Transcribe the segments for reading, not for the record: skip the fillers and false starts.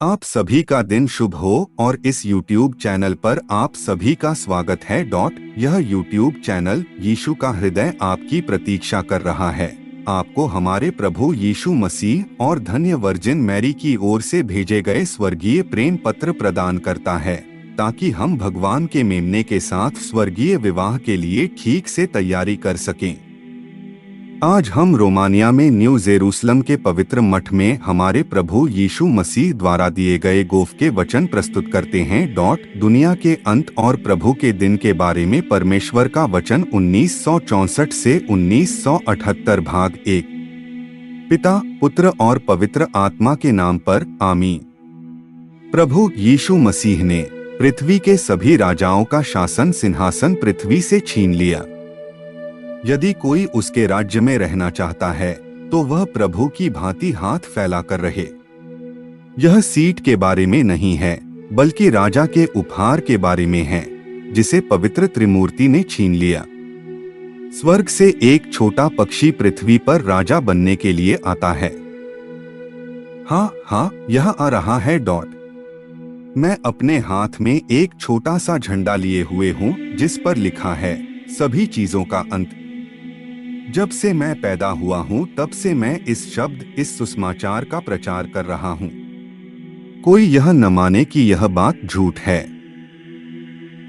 आप सभी का दिन शुभ हो और इस YouTube चैनल पर आप सभी का स्वागत है। यह YouTube चैनल यीशु का हृदय आपकी प्रतीक्षा कर रहा है। आपको हमारे प्रभु यीशु मसीह और धन्य वर्जिन मैरी की ओर से भेजे गए स्वर्गीय प्रेम पत्र प्रदान करता है, ताकि हम भगवान के मेमने के साथ स्वर्गीय विवाह के लिए ठीक से तैयारी कर सकें। आज हम रोमानिया में न्यू जेरूसलम के पवित्र मठ में हमारे प्रभु यीशु मसीह द्वारा दिए गए गोफ के वचन प्रस्तुत करते हैं। दुनिया के अंत और प्रभु के दिन के बारे में परमेश्वर का वचन 1964 से 1978 भाग 1। पिता, पुत्र और पवित्र आत्मा के नाम पर आमीन। प्रभु यीशु मसीह ने पृथ्वी के सभी राजाओं का शासन सिंहासन पृथ्वी से छीन लिया। यदि कोई उसके राज्य में रहना चाहता है तो वह प्रभु की भांति हाथ फैलाकर रहे। यह सीट के बारे में नहीं है, बल्कि राजा के उपहार के बारे में है, जिसे पवित्र त्रिमूर्ति ने छीन लिया। स्वर्ग से एक छोटा पक्षी पृथ्वी पर राजा बनने के लिए आता है। हाँ, यह आ रहा है। मैं अपने हाथ में एक छोटा सा झंडा लिए हुए हूँ, जिस पर लिखा है सभी चीजों का अंत। जब से मैं पैदा हुआ हूं तब से मैं इस सुसमाचार का प्रचार कर रहा हूं। कोई यह न माने कि यह बात झूठ है।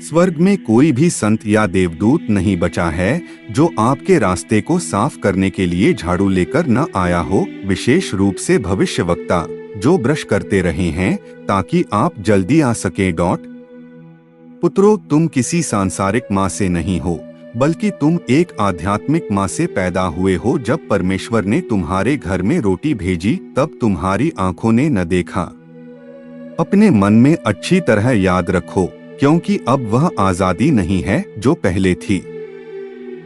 स्वर्ग में कोई भी संत या देवदूत नहीं बचा है जो आपके रास्ते को साफ करने के लिए झाड़ू लेकर न आया हो, विशेष रूप से भविष्यवक्ता जो ब्रश करते रहे हैं ताकि आप जल्दी आ सकें। पुत्रों, तुम किसी सांसारिक माँ से नहीं हो, बल्कि तुम एक आध्यात्मिक माँ से पैदा हुए हो। जब परमेश्वर ने तुम्हारे घर में रोटी भेजी तब तुम्हारी आंखों ने न देखा। अपने मन में अच्छी तरह याद रखो, क्योंकि अब वह आजादी नहीं है जो पहले थी।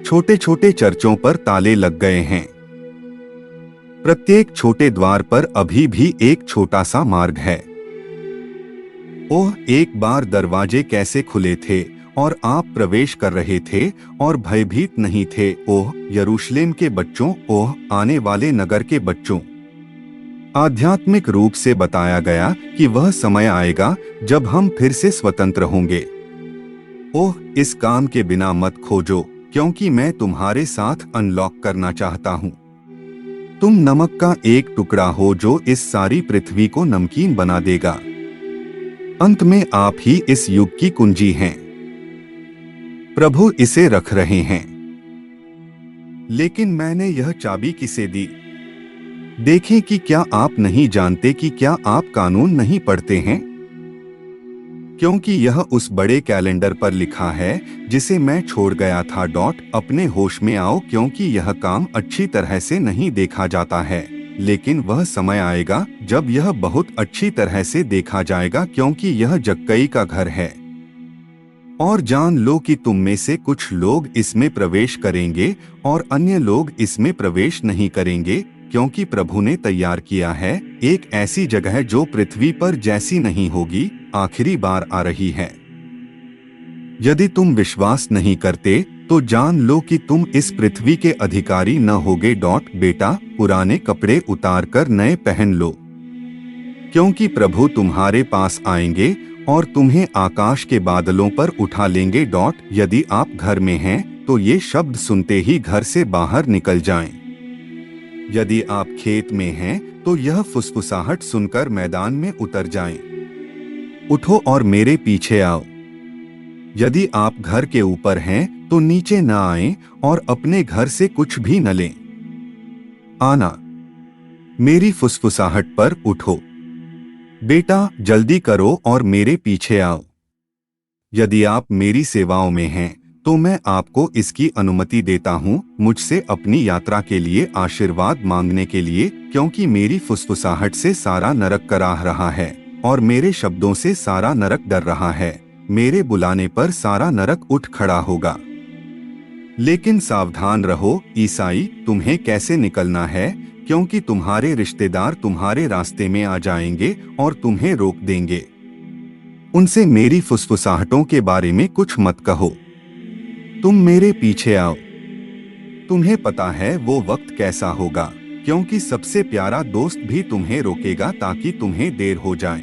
छोटे छोटे चर्चों पर ताले लग गए हैं। प्रत्येक छोटे द्वार पर अभी भी एक छोटा सा मार्ग है। ओह, एक बार दरवाजे कैसे खुले थे और आप प्रवेश कर रहे थे और भयभीत नहीं थे। ओह यरूशलेम के बच्चों, ओह आने वाले नगर के बच्चों। आध्यात्मिक रूप से बताया गया कि वह समय आएगा जब हम फिर से स्वतंत्र होंगे। ओह, इस काम के बिना मत खोजो, क्योंकि मैं तुम्हारे साथ अनलॉक करना चाहता हूँ। तुम नमक का एक टुकड़ा हो जो इस सारी पृथ्वी को नमकीन बना देगा। अंत में आप ही इस युग की कुंजी हैं। प्रभु इसे रख रहे हैं। लेकिन मैंने यह चाबी किसे दी? देखें कि क्या आप नहीं जानते कि क्या आप कानून नहीं पढ़ते हैं? क्योंकि यह उस बड़े कैलेंडर पर लिखा है जिसे मैं छोड़ गया था। अपने होश में आओ, क्योंकि यह काम अच्छी तरह से नहीं देखा जाता है, लेकिन वह समय आएगा जब यह बहुत अच्छी तरह से देखा जाएगा, क्योंकि यह जक्कई का घर है। और जान लो कि तुम में से कुछ लोग इसमें प्रवेश करेंगे और अन्य लोग इसमें प्रवेश नहीं करेंगे, क्योंकि प्रभु ने तैयार किया है एक ऐसी जगह जो पृथ्वी पर जैसी नहीं होगी, आखिरी बार आ रही है। यदि तुम विश्वास नहीं करते तो जान लो कि तुम इस पृथ्वी के अधिकारी न होगे। बेटा, पुराने कपड़े उतार कर नए पहन लो, क्योंकि प्रभु तुम्हारे पास आएंगे और तुम्हें आकाश के बादलों पर उठा लेंगे। यदि आप घर में हैं तो ये शब्द सुनते ही घर से बाहर निकल जाएं। यदि आप खेत में हैं तो यह फुसफुसाहट सुनकर मैदान में उतर जाएं। उठो और मेरे पीछे आओ। यदि आप घर के ऊपर हैं तो नीचे न आएं और अपने घर से कुछ भी न लें। आना, मेरी फुसफुसाहट पर उठो। बेटा, जल्दी करो और मेरे पीछे आओ। यदि आप मेरी सेवाओं में हैं तो मैं आपको इसकी अनुमति देता हूँ, मुझसे अपनी यात्रा के लिए आशीर्वाद मांगने के लिए, क्योंकि मेरी फुसफुसाहट से सारा नरक कराह रहा है और मेरे शब्दों से सारा नरक डर रहा है। मेरे बुलाने पर सारा नरक उठ खड़ा होगा। लेकिन सावधान रहो ईसाई, तुम्हें कैसे निकलना है, क्योंकि तुम्हारे रिश्तेदार तुम्हारे रास्ते में आ जाएंगे और तुम्हें रोक देंगे। उनसे मेरी फुसफुसाहटों के बारे में कुछ मत कहो। तुम मेरे पीछे आओ। तुम्हें पता है वो वक्त कैसा होगा, क्योंकि सबसे प्यारा दोस्त भी तुम्हें रोकेगा ताकि तुम्हें देर हो जाए।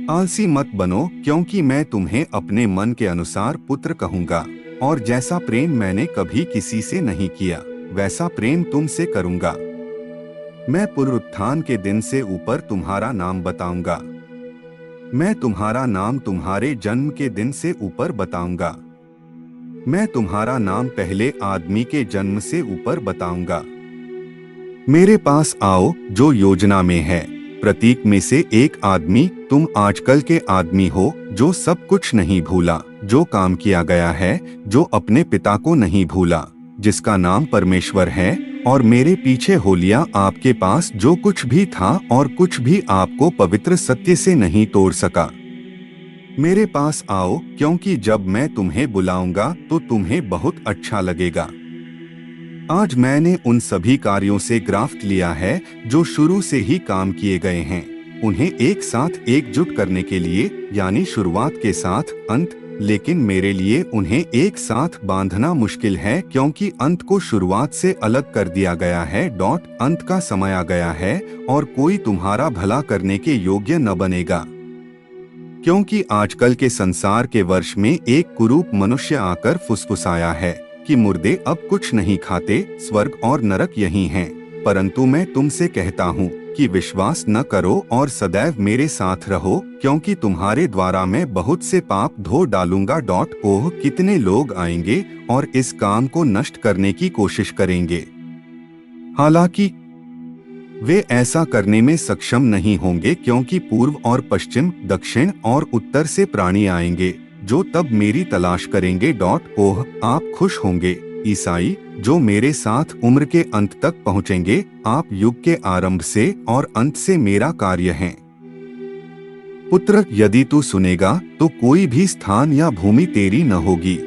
आलसी मत बनो, क्योंकि मैं तुम्हें अपने मन के अनुसार पुत्र कहूंगा, और जैसा प्रेम मैंने कभी किसी से नहीं किया वैसा प्रेम तुमसे करूंगा। मैं पुनरुत्थान के दिन से ऊपर तुम्हारा नाम बताऊंगा। मैं तुम्हारा नाम तुम्हारे जन्म के दिन से ऊपर बताऊंगा। मैं तुम्हारा नाम पहले आदमी के जन्म से ऊपर बताऊंगा। मेरे पास आओ जो योजना में है। प्रतीक में से एक आदमी, तुम आजकल के आदमी हो जो सब कुछ नहीं भूला, जो काम किया गया है, जो अपने पिता को नहीं भूला, जिसका नाम परमेश्वर है, और मेरे पीछे हो लिया आपके पास जो कुछ भी था और कुछ भी आपको पवित्र सत्य से नहीं तोड़ सका। मेरे पास आओ, क्योंकि जब मैं तुम्हें बुलाऊंगा तो तुम्हें बहुत अच्छा लगेगा। आज मैंने उन सभी कार्यों से ग्राफ्ट लिया है जो शुरू से ही काम किए गए हैं, उन्हें एक साथ एकजुट करने के लिए, यानी शुरुआत के साथ अंत, लेकिन मेरे लिए उन्हें एक साथ बांधना मुश्किल है, क्योंकि अंत को शुरुआत से अलग कर दिया गया है। अंत का समय आ गया है और कोई तुम्हारा भला करने के योग्य न बनेगा, क्योंकि आजकल के संसार के वर्ष में एक कुरूप मनुष्य आकर फुसफुसाया है कि मुर्दे अब कुछ नहीं खाते, स्वर्ग और नरक यही हैं। परंतु मैं तुमसे कहता हूँ कि विश्वास न करो और सदैव मेरे साथ रहो, क्योंकि तुम्हारे द्वारा मैं बहुत से पाप धो डालूंगा। ओह, कितने लोग आएंगे और इस काम को नष्ट करने की कोशिश करेंगे, हालांकि वे ऐसा करने में सक्षम नहीं होंगे, क्योंकि पूर्व और पश्चिम, दक्षिण और उत्तर से प्राणी आएंगे जो तब मेरी तलाश करेंगे। ओह, आप खुश होंगे ईसाई जो मेरे साथ उम्र के अंत तक पहुंचेंगे। आप युग के आरंभ से और अंत से मेरा कार्य हैं। पुत्र, यदि तू सुनेगा तो कोई भी स्थान या भूमि तेरी न होगी,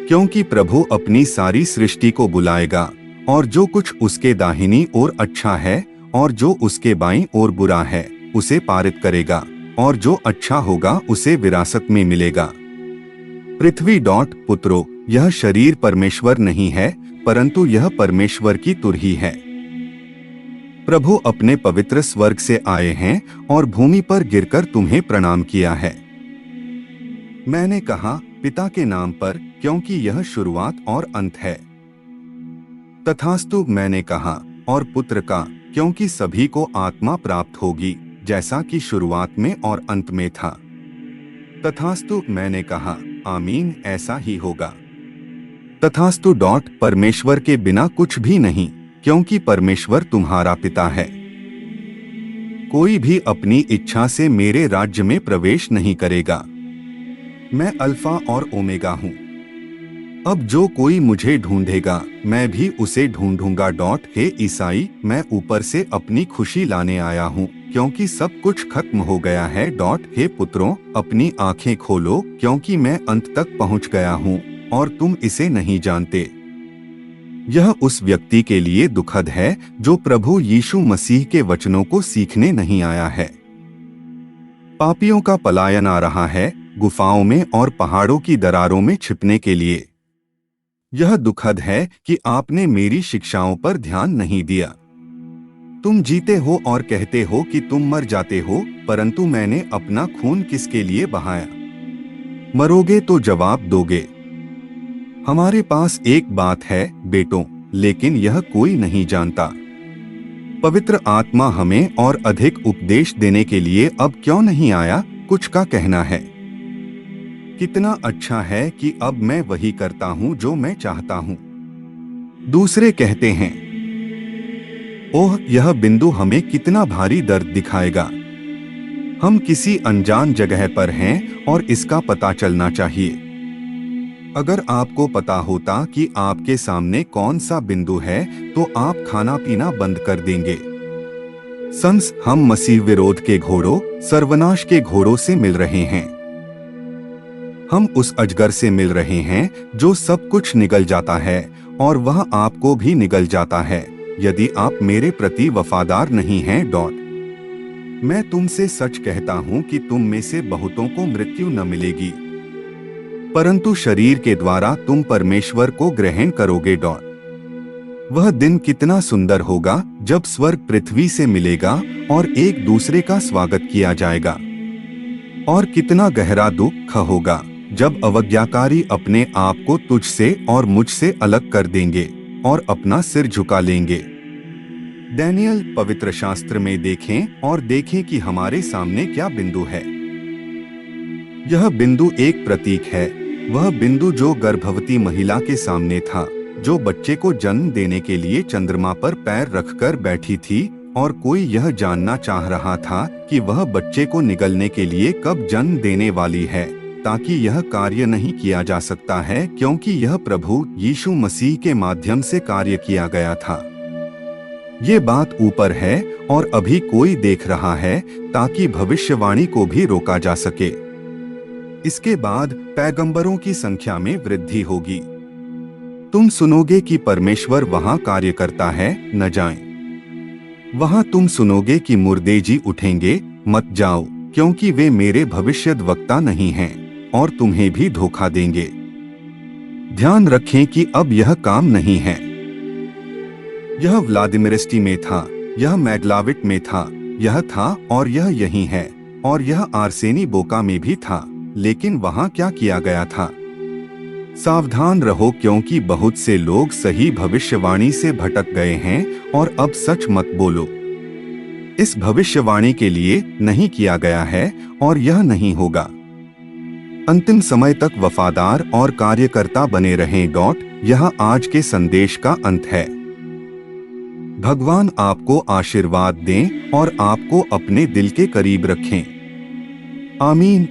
क्योंकि प्रभु अपनी सारी सृष्टि को बुलाएगा, और जो कुछ उसके दाहिनी ओर अच्छा है और जो उसके बाईं ओर बुरा है उसे पारित करेगा, और जो अच्छा होगा उसे विरासत में मिलेगा। पृथ्वी पुत्रो, यह शरीर परमेश्वर नहीं है, परंतु यह परमेश्वर की तुरही है। प्रभु अपने पवित्र स्वर्ग से आए हैं और भूमि पर गिरकर तुम्हें प्रणाम किया है। मैंने कहा पिता के नाम पर, क्योंकि यह शुरुआत और अंत है। तथास्तु मैंने कहा और पुत्र का, क्योंकि सभी को आत्मा प्राप्त होगी जैसा कि शुरुआत में और अंत में था। तथास्तु मैंने कहा आमीन, ऐसा ही होगा। तथास्तु परमेश्वर के बिना कुछ भी नहीं, क्योंकि परमेश्वर तुम्हारा पिता है। कोई भी अपनी इच्छा से मेरे राज्य में प्रवेश नहीं करेगा। मैं अल्फा और ओमेगा हूँ। अब जो कोई मुझे ढूंढेगा मैं भी उसे ढूंढूंगा। हे ईसाई, मैं ऊपर से अपनी खुशी लाने आया हूँ, क्योंकि सब कुछ खत्म हो गया है। हे पुत्रों, अपनी आंखें खोलो, क्योंकि मैं अंत तक पहुँच गया हूँ और तुम इसे नहीं जानते। यह उस व्यक्ति के लिए दुखद है जो प्रभु यीशु मसीह के वचनों को सीखने नहीं आया है। पापियों का पलायन आ रहा है, गुफाओं में और पहाड़ों की दरारों में छिपने के लिए। यह दुखद है कि आपने मेरी शिक्षाओं पर ध्यान नहीं दिया। तुम जीते हो और कहते हो कि तुम मर जाते हो, परंतु मैंने अपना खून किसके लिए बहाया? मरोगे तो जवाब दोगे। हमारे पास एक बात है बेटों, लेकिन यह कोई नहीं जानता। पवित्र आत्मा हमें और अधिक उपदेश देने के लिए अब क्यों नहीं आया? कुछ का कहना है, कितना अच्छा है कि अब मैं वही करता हूँ जो मैं चाहता हूँ। दूसरे कहते हैं, ओह, यह बिंदु हमें कितना भारी दर्द दिखाएगा। हम किसी अनजान जगह पर हैं और इसका पता चलना चाहिए। अगर आपको पता होता कि आपके सामने कौन सा बिंदु है तो आप खाना पीना बंद कर देंगे। हम मसीह विरोध के घोड़ों, सर्वनाश के घोड़ों से मिल रहे हैं। हम उस अजगर से मिल रहे हैं जो सब कुछ निगल जाता है, और वह आपको भी निगल जाता है यदि आप मेरे प्रति वफादार नहीं हैं। मैं तुमसे सच कहता हूँ कि तुम में से बहुतों को मृत्यु न मिलेगी, परंतु शरीर के द्वारा तुम परमेश्वर को ग्रहण करोगे। वह दिन कितना सुंदर होगा जब स्वर्ग पृथ्वी से मिलेगा और एक दूसरे का स्वागत किया जाएगा। और कितना गहरा दुख होगा जब अवज्ञाकारी अपने आप को तुझसे और मुझसे अलग कर देंगे और अपना सिर झुका लेंगे। डैनियल पवित्र शास्त्र में देखें और देखें कि हमारे सामने क्या बिंदु है। यह बिंदु एक प्रतीक है, वह बिंदु जो गर्भवती महिला के सामने था, जो बच्चे को जन्म देने के लिए चंद्रमा पर पैर रखकर बैठी थी और कोई यह जानना चाह रहा था कि वह बच्चे को निगलने के लिए कब जन्म देने वाली है, ताकि यह कार्य नहीं किया जा सकता है क्योंकि यह प्रभु यीशु मसीह के माध्यम से कार्य किया गया था। ये बात ऊपर है और अभी कोई देख रहा है ताकि भविष्यवाणी को भी रोका जा सके। इसके बाद पैगंबरों की संख्या में वृद्धि होगी। तुम सुनोगे कि परमेश्वर वहां कार्य करता है, न जाएं। वहां तुम सुनोगे कि मुर्दे जी उठेंगे, मत जाओ, क्योंकि वे मेरे भविष्यद्वक्ता नहीं हैं और तुम्हें भी धोखा देंगे। ध्यान रखें कि अब यह काम नहीं है। यह व्लादिमिरस्टी में था, यह मैग्लाविट में था, यह था और यह यही है, और यह आर्सेनी बोका में भी था, लेकिन वहां क्या किया गया था? सावधान रहो क्योंकि बहुत से लोग सही भविष्यवाणी से भटक गए हैं और अब सच मत बोलो। इस भविष्यवाणी के लिए नहीं किया गया है और यह नहीं होगा। अंतिम समय तक वफादार और कार्यकर्ता बने रहें। यह आज के संदेश का अंत है। भगवान आपको आशीर्वाद दें और आपको अपने दिल के करीब रखें। आमीन।